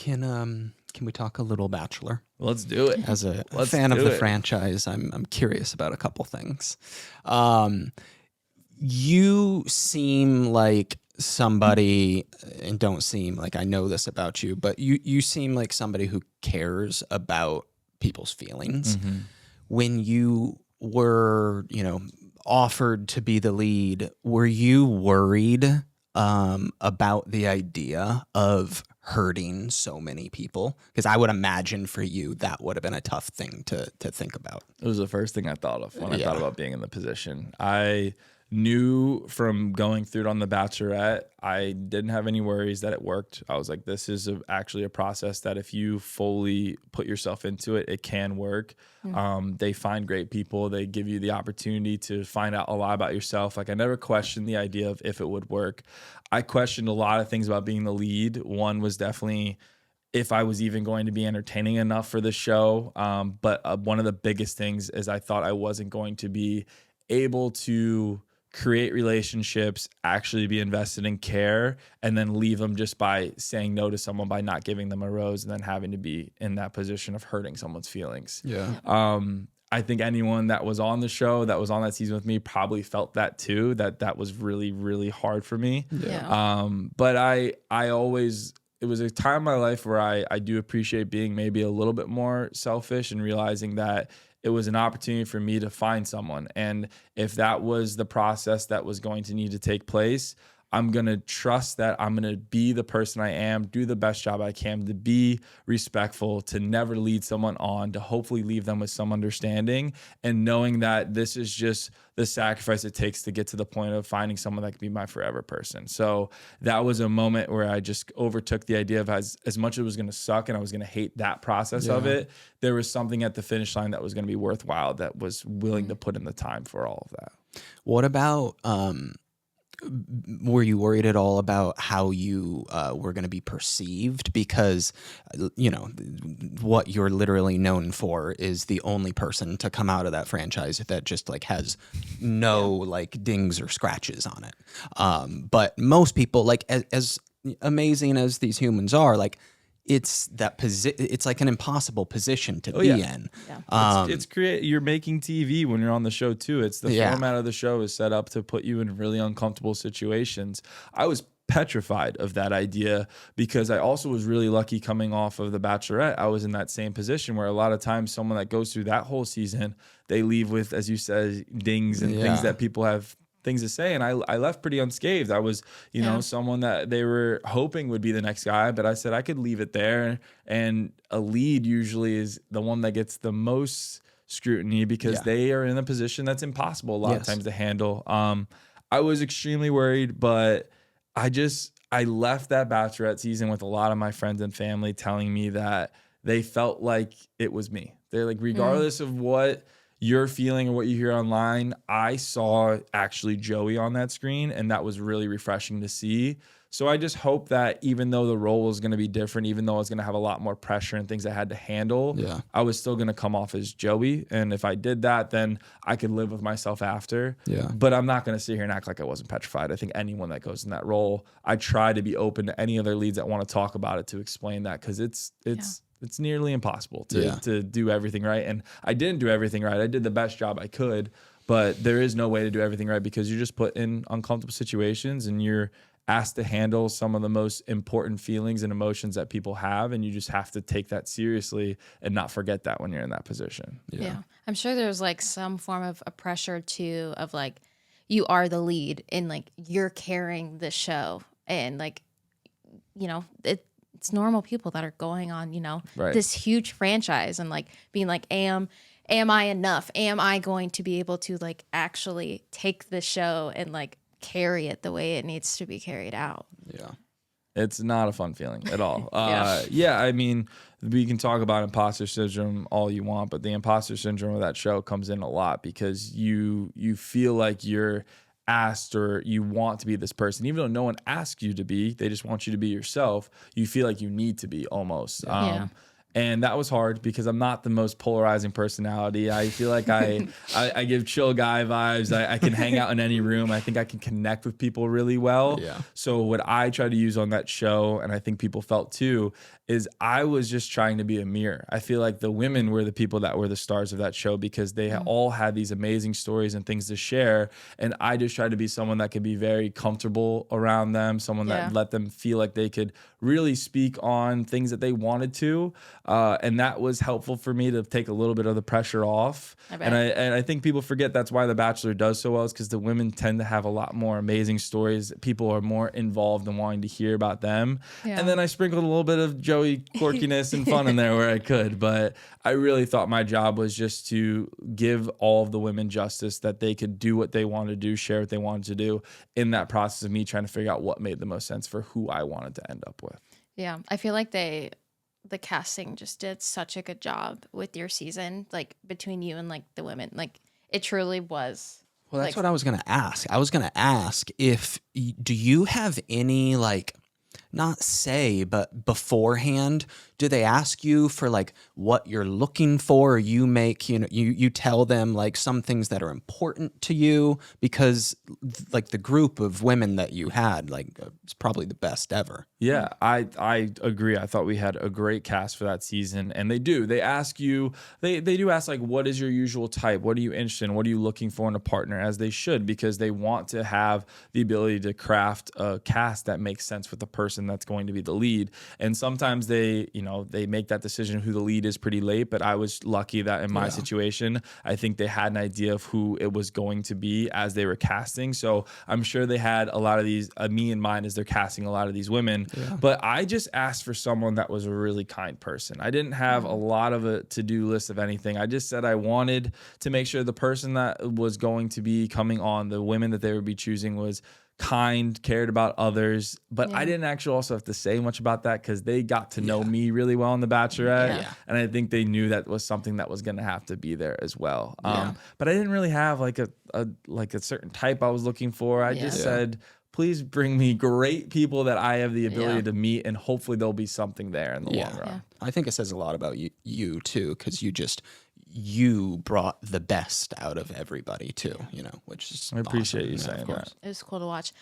Can we talk a little Bachelor? Let's do it. As a Let's fan of do the it. franchise, I'm curious about a couple things. You seem like somebody, and don't seem like I know this about you, but you seem like somebody who cares about people's feelings. Mm-hmm. When you were, offered to be the lead, were you worried about the idea of hurting so many people? Because I would imagine for you that would have been a tough thing to think about. It was the first thing I thought of when I Yeah. thought about being in the position. I knew from going through it on The Bachelorette, I didn't have any worries that it worked. I was like, this is actually a process that if you fully put yourself into it, it can work. They find great people. They give you the opportunity to find out a lot about yourself. Like, I never questioned the idea of if it would work. I questioned a lot of things about being the lead. One was definitely if I was even going to be entertaining enough for the show. But one of the biggest things is I thought I wasn't going to be able to create relationships, actually be invested in care, and then leave them just by saying no to someone, by not giving them a rose, and then having to be in that position of hurting someone's feelings. Yeah. I think anyone that was on the show, that was on that season with me, probably felt that too, that was really, really hard for me. Yeah. But I always, it was a time in my life where I do appreciate being maybe a little bit more selfish and realizing that it was an opportunity for me to find someone. And if that was the process that was going to need to take place, I'm going to trust that I'm going to be the person I am, do the best job I can, to be respectful, to never lead someone on, to hopefully leave them with some understanding, and knowing that this is just the sacrifice it takes to get to the point of finding someone that can be my forever person. So that was a moment where I just overtook the idea of as much as it was going to suck and I was going to hate that process of it, there was something at the finish line that was going to be worthwhile, that was willing to put in the time for all of that. What about, were you worried at all about how you were going to be perceived? Because, what you're literally known for is the only person to come out of that franchise that just like has no like dings or scratches on it. But most people, like as amazing as these humans are, like it's that it's like an impossible position to be in. Yeah. You're making TV when you're on the show too. It's the format of the show is set up to put you in really uncomfortable situations. I was petrified of that idea because I also was really lucky coming off of The Bachelorette. I was in that same position where a lot of times someone that goes through that whole season, they leave with, as you said, dings and things that people have things to say, and I left pretty unscathed. I was, someone that they were hoping would be the next guy, but I said I could leave it there. And a lead usually is the one that gets the most scrutiny because they are in a position that's impossible a lot of times to handle. I was extremely worried, but I left that Bachelorette season with a lot of my friends and family telling me that they felt like it was me. They're like, regardless of what you're feeling or what you hear online, I saw actually Joey on that screen, and that was really refreshing to see. So I just hope that even though the role was going to be different, even though I was going to have a lot more pressure and things I had to handle, I was still going to come off as Joey. And if I did that, then I could live with myself after. But I'm not going to sit here and act like I wasn't petrified. I think anyone that goes in that role, I try to be open to any other leads that want to talk about it to explain that, because it's nearly impossible to do everything right. And I didn't do everything right. I did the best job I could, but there is no way to do everything right because you're just put in uncomfortable situations and you're asked to handle some of the most important feelings and emotions that people have. And you just have to take that seriously and not forget that when you're in that position. Yeah. I'm sure there's like some form of a pressure too, of like, you are the lead and like you're carrying the show, and like, it's normal people that are going on, this huge franchise and like being like, am I enough? Am I going to be able to like actually take the show and like carry it the way it needs to be carried out? Yeah. It's not a fun feeling at all. I mean, we can talk about imposter syndrome all you want, but the imposter syndrome of that show comes in a lot because you feel like you're asked or you want to be this person, even though no one asks you to be. They just want you to be yourself. You feel like you need to be almost. And that was hard because I'm not the most polarizing personality. I feel like I give chill guy vibes. I can hang out in any room. I think I can connect with people really well. Yeah. So what I try to use on that show, and I think people felt too, is I was just trying to be a mirror. I feel like the women were the people that were the stars of that show because they all had these amazing stories and things to share. And I just tried to be someone that could be very comfortable around them, someone that let them feel like they could really speak on things that they wanted to. And that was helpful for me to take a little bit of the pressure off. And I think people forget that's why The Bachelor does so well, is because the women tend to have a lot more amazing stories. People are more involved in wanting to hear about them. Yeah. And then I sprinkled a little bit of Joey quirkiness and fun in there where I could. But I really thought my job was just to give all of the women justice, that they could do what they wanted to do, share what they wanted to do, in that process of me trying to figure out what made the most sense for who I wanted to end up with. Yeah, I feel like the casting just did such a good job with your season, like between you and like the women. Like it truly was. Well, that's what I was going to ask. I was going to ask if do you have any like, not say, but beforehand, do they ask you for like what you're looking for? Or you make, you tell them like some things that are important to you, because like the group of women that you had, like it's probably the best ever. Yeah, I agree. I thought we had a great cast for that season, and they ask you, they do ask like, what is your usual type? What are you interested in? What are you looking for in a partner? As they should, because they want to have the ability to craft a cast that makes sense with the person that's going to be the lead. And sometimes they make that decision who the lead is pretty late, but I was lucky that in my situation, I think they had an idea of who it was going to be as they were casting. So I'm sure they had a lot of these, me in mind as they're casting a lot of these women. Yeah. But I just asked for someone that was a really kind person. I didn't have a lot of a to-do list of anything. I just said I wanted to make sure the person that was going to be coming on, the women that they would be choosing, was kind, cared about others. But I didn't actually also have to say much about that because they got to know me really well in The Bachelorette. Yeah. And I think they knew that was something that was going to have to be there as well. But I didn't really have like a certain type I was looking for. I just said, please bring me great people that I have the ability to meet, and hopefully there'll be something there in the long run. I think it says a lot about you too, because you brought the best out of everybody too, which is I appreciate awesome, you saying that. It was cool to watch.